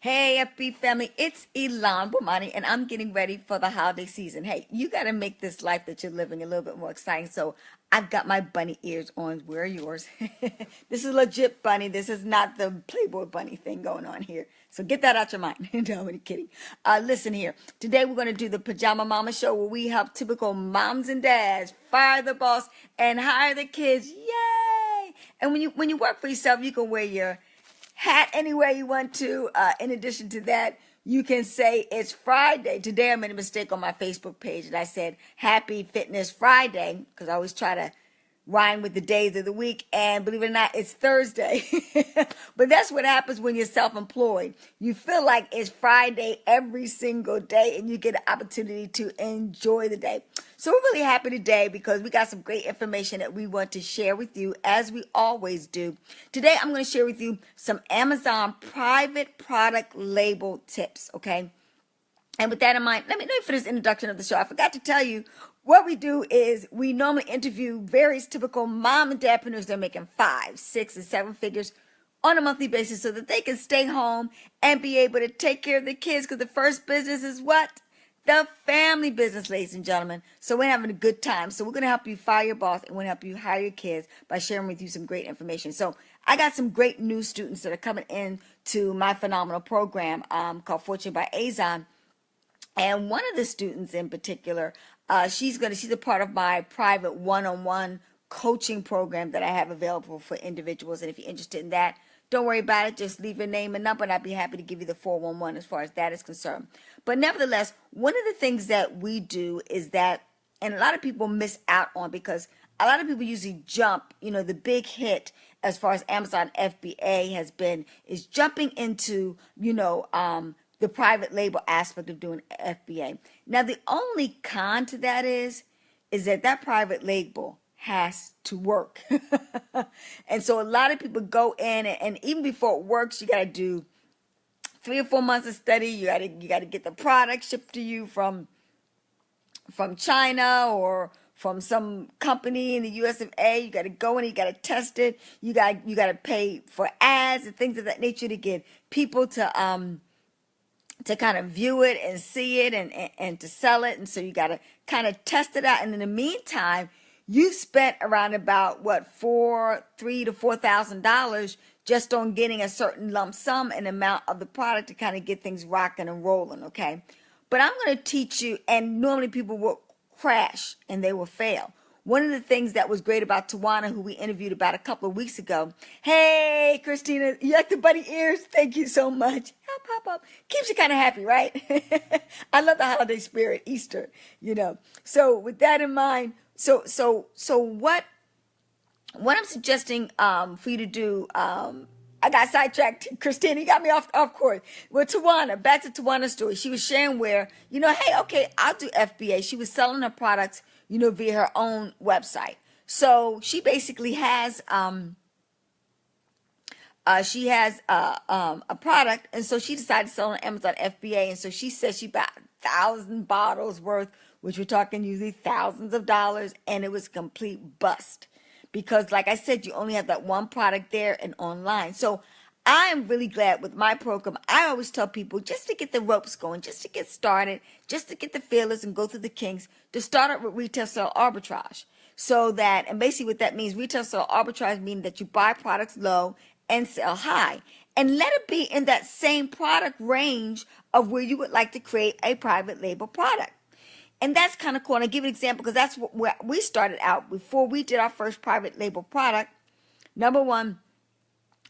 Hey, FB family, it's Elon Bomani, and I'm getting ready for the holiday season. Hey, you got to make this life that you're living a little bit more exciting. So I've got my bunny ears on. Where are yours? This is legit bunny. This is not the Playboy bunny thing going on here. So get that out your mind. No, I'm kidding. Listen here. Today we're going to do the Pajama Mama show where we help typical moms and dads fire the boss and hire the kids. Yay! And when you work for yourself, you can wear your hat anywhere you want to. In addition to that, you can say it's Friday. Today I made a mistake on my Facebook page and I said Happy Fitness Friday because I always try to rhyme with the days of the week, and believe it or not, it's Thursday. But that's what happens when you're self-employed. You feel like it's Friday every single day and you get an opportunity to enjoy the day. So we're really happy today because we got some great information that we want to share with you, as we always do. Today I'm going to share with you some Amazon private product label tips, okay? And with that in mind, let me finish the introduction of the show. I forgot to tell you, what we do is we normally interview various typical mom and dadpreneurs that are making 5, 6, and 7 figures on a monthly basis so that they can stay home and be able to take care of the kids, because the first business is what? The family business, ladies and gentlemen. So we're having a good time. So we're going to help you fire your boss and we're going to help you hire your kids by sharing with you some great information. So I got some great new students that are coming in to my phenomenal program called Fortune by Azon. And one of the students in particular, she's a part of my private one-on-one coaching program that I have available for individuals. And if you're interested in that, don't worry about it. Just leave your name and number, and I'd be happy to give you the 411 as far as that is concerned. But nevertheless, one of the things that we do is that, and a lot of people miss out on, because a lot of people usually jump, the big hit as far as Amazon FBA has been, is jumping into, the private label aspect of doing FBA. Now, the only con to that is that private label has to work. And so a lot of people go in, and even before it works, you got to do 3 or 4 months of study. You got to get the product shipped to you from China or from some company in the US of A. You got to go in, you got to test it. You got to pay for ads and things of that nature to get people to kind of view it and see it and to sell it. And so you got to kind of test it out. And in the meantime, you've spent around about $3,000 to $4,000 just on getting a certain lump sum and amount of the product to kind of get things rocking and rolling, okay? But I'm going to teach you, and normally people will crash and they will fail. One of the things that was great about Tawana, who we interviewed about a couple of weeks ago. Hey, Christina, you like the bunny ears? Thank you so much. Help. Keeps you kind of happy, right? I love the holiday spirit, Easter, So with that in mind, so what I'm suggesting for you to do, I got sidetracked. Christina, you got me off course. Well, Tawana, back to Tawana's story. She was sharing where, hey, okay, I'll do FBA. She was selling her products, via her own website. So she basically has a product, and so she decided to sell on Amazon FBA. And so she said she bought 1,000 bottles worth, which we're talking usually thousands of dollars, and it was a complete bust. Because like I said, you only have that one product there and online. So I am really glad with my program. I always tell people, just to get the ropes going, just to get started, just to get the feelers and go through the kinks, to start out with retail sale arbitrage. So that, and basically what that means, retail sale arbitrage means that you buy products low and sell high. And let it be in that same product range of where you would like to create a private label product. And that's kind of cool. And I'll give you an example, because that's where we started out before we did our first private label product. Number one,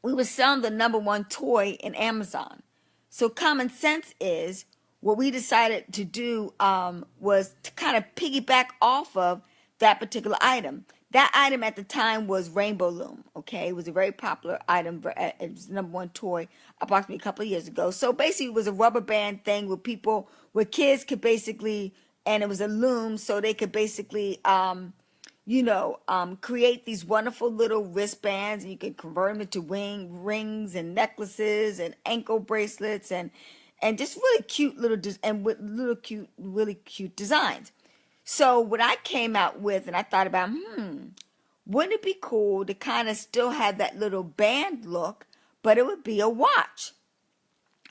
we were selling the number one toy in Amazon. So common sense is what we decided to do was to kind of piggyback off of that particular item. That item at the time was Rainbow Loom, okay? It was a very popular item. It was the number one toy approximately a couple of years ago. So basically it was a rubber band thing where kids could basically, and it was a loom, so they could basically create these wonderful little wristbands, and you can convert them into rings and necklaces and ankle bracelets and just really cute really cute designs. So what I came out with, and I thought about, wouldn't it be cool to kind of still have that little band look, but it would be a watch.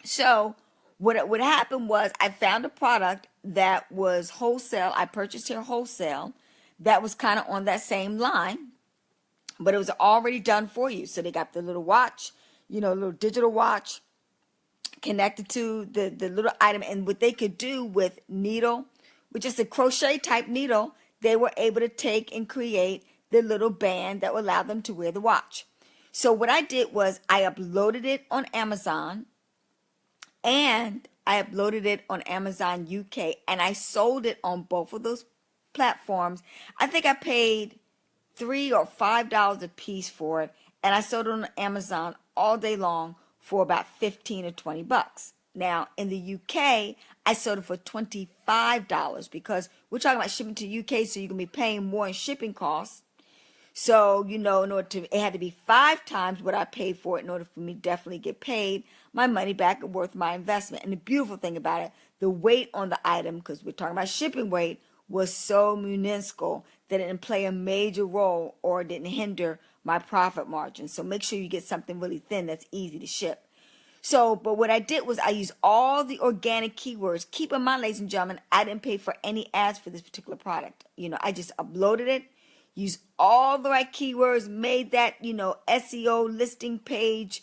So what happened was I found a product that was wholesale. I purchased here wholesale that was kind of on that same line, but it was already done for you. So they got the little watch, little digital watch connected to the little item. And what they could do with needle, with just a crochet type needle, they were able to take and create the little band that would allow them to wear the watch. So what I did was I uploaded it on Amazon, and I uploaded it on Amazon UK, and I sold it on both of those platforms. I think I paid $3 or $5 a piece for it, and I sold it on Amazon all day long for about 15 or 20 bucks. Now in the UK, I sold it for $25 because we're talking about shipping to UK, so you're gonna be paying more in shipping costs. So, in order to, it had to be 5 times what I paid for it in order for me to definitely get paid my money back and worth my investment. And the beautiful thing about it, the weight on the item, because we're talking about shipping weight, was so minuscule that it didn't play a major role or didn't hinder my profit margin. So make sure you get something really thin that's easy to ship. So, but what I did was I used all the organic keywords. Keep in mind, ladies and gentlemen, I didn't pay for any ads for this particular product. I just uploaded it, used all the right keywords, made that, SEO listing page,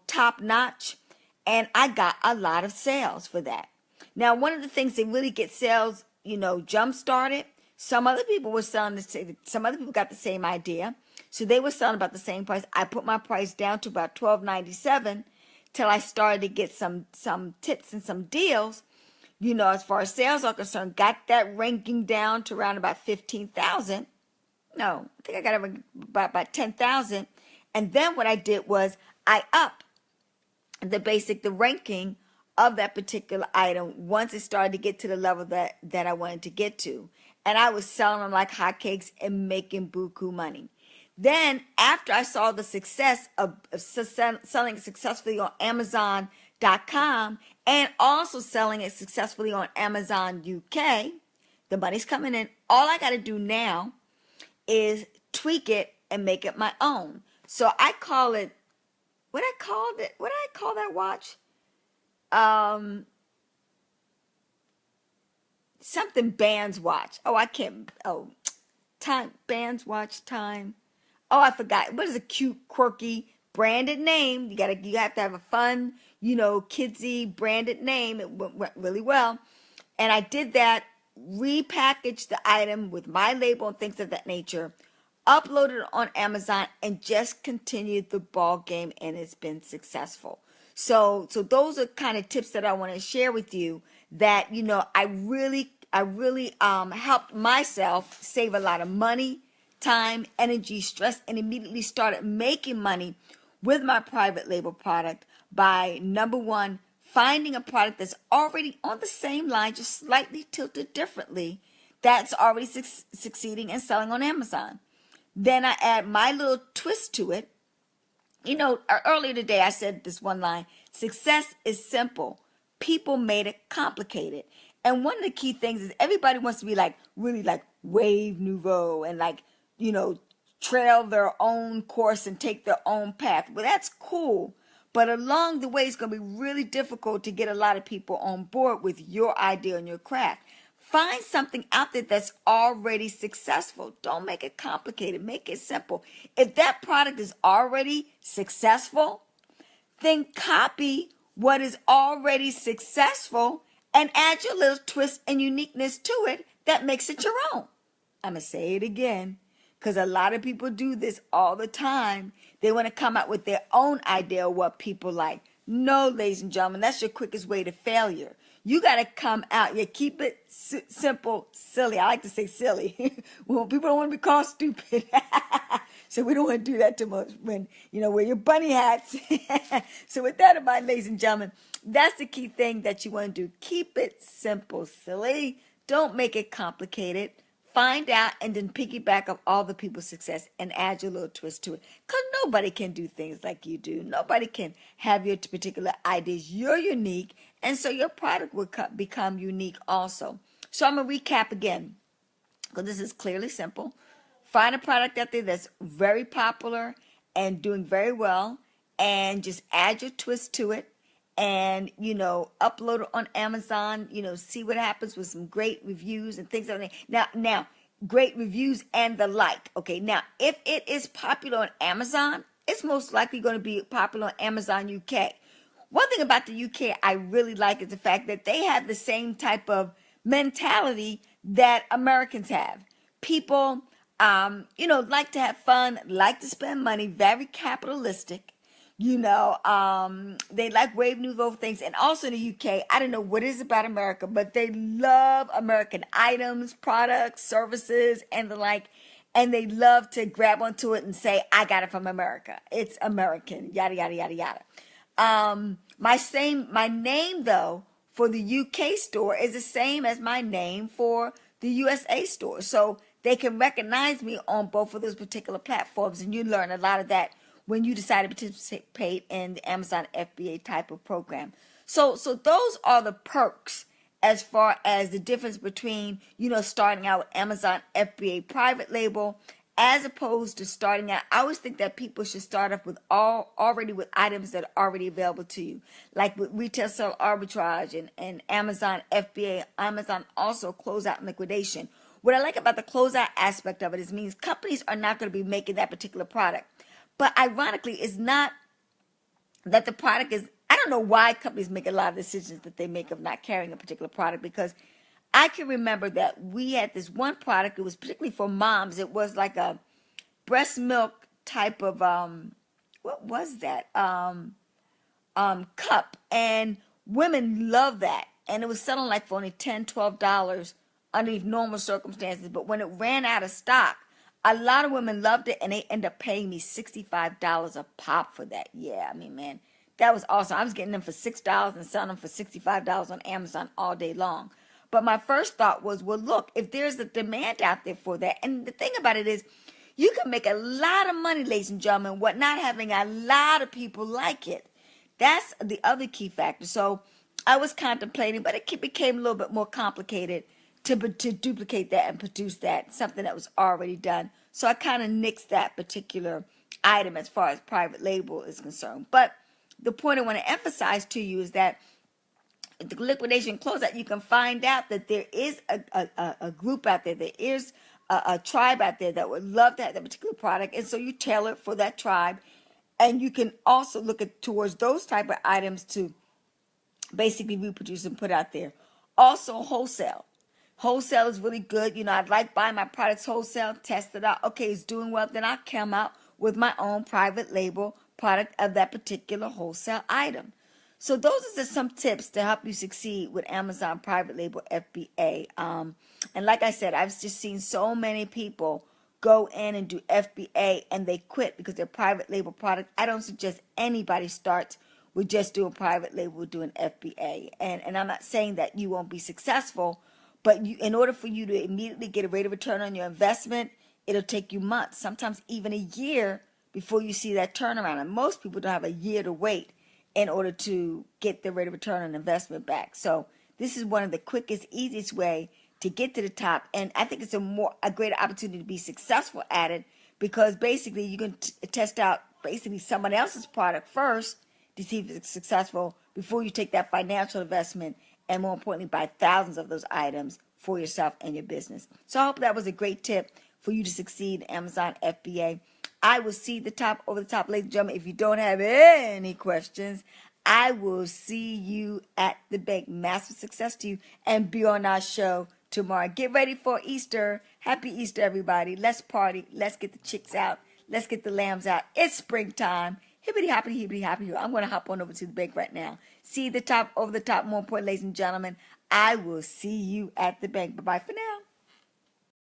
top notch. And I got a lot of sales for that. Now, one of the things that really get sales, jump started, some other people were selling some other people got the same idea. So they were selling about the same price. I put my price down to about $12.97 till I started to get some tips and some deals, as far as sales are concerned, got that ranking down to around about 15,000. No, I think I got it about 10,000. And then what I did was I upped the ranking of that particular item once it started to get to the level that I wanted to get to. And I was selling them like hotcakes and making buku money. Then after I saw the success of selling successfully on Amazon.com and also selling it successfully on Amazon UK, the money's coming in. All I got to do now is tweak it and make it my own. So I call it, what did I call that watch? Something bands watch. Bands watch time. Oh, I forgot. What is a cute, quirky, branded name? You have to have a fun, kidsy branded name. It went really well. And I did that, repackaged the item with my label and things of that nature, uploaded it on Amazon, and just continued the ball game, and it's been successful. So those are kind of tips that I want to share with you that, I really helped myself save a lot of money, time, energy, stress, and immediately started making money with my private label product by, number one, finding a product that's already on the same line, just slightly tilted differently, that's already succeeding and selling on Amazon. Then I add my little twist to it. Earlier today I said this one line: success is simple. People made it complicated. And one of the key things is everybody wants to be really wave nouveau and trail their own course and take their own path. Well, that's cool. But along the way, it's going to be really difficult to get a lot of people on board with your idea and your craft. Find something out there that's already successful. Don't make it complicated. Make it simple. If that product is already successful, then copy what is already successful and add your little twist and uniqueness to it that makes it your own. I'm going to say it again, because a lot of people do this all the time. They want to come out with their own idea of what people like. No, ladies and gentlemen, that's your quickest way to failure. You got to come out. Keep it simple, silly. I like to say silly. Well, people don't want to be called stupid. So we don't want to do that too much when, wear your bunny hats. So with that in mind, ladies and gentlemen, that's the key thing that you want to do. Keep it simple, silly. Don't make it complicated. Find out and then piggyback up all the people's success and add your little twist to it. Because nobody can do things like you do. Nobody can have your particular ideas. You're unique, and so your product will become unique also. So I'm going to recap again, because this is clearly simple. Find a product out there that's very popular and doing very well, and just add your twist to it and, upload it on Amazon, see what happens with some great reviews and things like that. Now, great reviews and the like. Okay, now, if it is popular on Amazon, it's most likely going to be popular on Amazon UK. One thing about the UK I really like is the fact that they have the same type of mentality that Americans have. People, like to have fun, like to spend money, very capitalistic. They like wave new over things. And also in the UK, I don't know what it is about America, but they love American items, products, services, and the like. And they love to grab onto it and say, I got it from America. It's American, yada, yada, yada, yada. My name though for the UK store is the same as my name for the USA store. So they can recognize me on both of those particular platforms, and you learn a lot of that when you decide to participate in the Amazon FBA type of program. So those are the perks as far as the difference between, starting out with Amazon FBA private label as opposed to starting out. I always think that people should start off with already with items that are already available to you, like with retail sale arbitrage and Amazon FBA. Amazon also closeout and liquidation. What I like about the closeout aspect of it is means companies are not going to be making that particular product. But ironically, it's not that the product is, I don't know why companies make a lot of decisions that they make of not carrying a particular product, because I can remember that we had this one product. It was particularly for moms. It was like a breast milk type of, what was that? Cup. And women love that. And it was selling like for only $10, $12 underneath normal circumstances. But when it ran out of stock, a lot of women loved it, and they ended up paying me $65 a pop for that. Yeah, I mean, man, that was awesome. I was getting them for $6 and selling them for $65 on Amazon all day long. But my first thought was, well, look, if there's a demand out there for that, and the thing about it is, you can make a lot of money, ladies and gentlemen, what not having a lot of people like it. That's the other key factor. So I was contemplating, but it became a little bit more complicated to duplicate that and produce that, something that was already done. So I kind of nixed that particular item as far as private label is concerned. But the point I want to emphasize to you is that the liquidation closeout, you can find out that there is a group out there, there is a tribe out there that would love to have that particular product. And so you tailor it for that tribe. And you can also look at towards those type of items to basically reproduce and put out there. Also wholesale. Wholesale is really good. I'd like buying my products wholesale, test it out. Okay, it's doing well. Then I'll come out with my own private label product of that particular wholesale item. So those are just some tips to help you succeed with Amazon private label FBA. And like I said, I've just seen so many people go in and do FBA and they quit because they're private label product. I don't suggest anybody starts with just doing private label, doing FBA. And I'm not saying that you won't be successful, but in order for you to immediately get a rate of return on your investment, it'll take you months, sometimes even a year before you see that turnaround. And most people don't have a year to wait in order to get the rate of return on investment back. So this is one of the quickest, easiest way to get to the top. And I think it's a greater opportunity to be successful at it, because basically you can test out basically someone else's product first to see if it's successful before you take that financial investment and, more importantly, buy thousands of those items for yourself and your business. So I hope that was a great tip for you to succeed in Amazon FBA. I will see the top over the top, ladies and gentlemen. If you don't have any questions, I will see you at the bank. Massive success to you, and be on our show tomorrow. Get ready for Easter. Happy Easter, everybody. Let's party. Let's get the chicks out. Let's get the lambs out. It's springtime. Hippity hoppity hippity hoppity. I'm going to hop on over to the bank right now. See the top over the top. More important, ladies and gentlemen, I will see you at the bank. Bye-bye for now.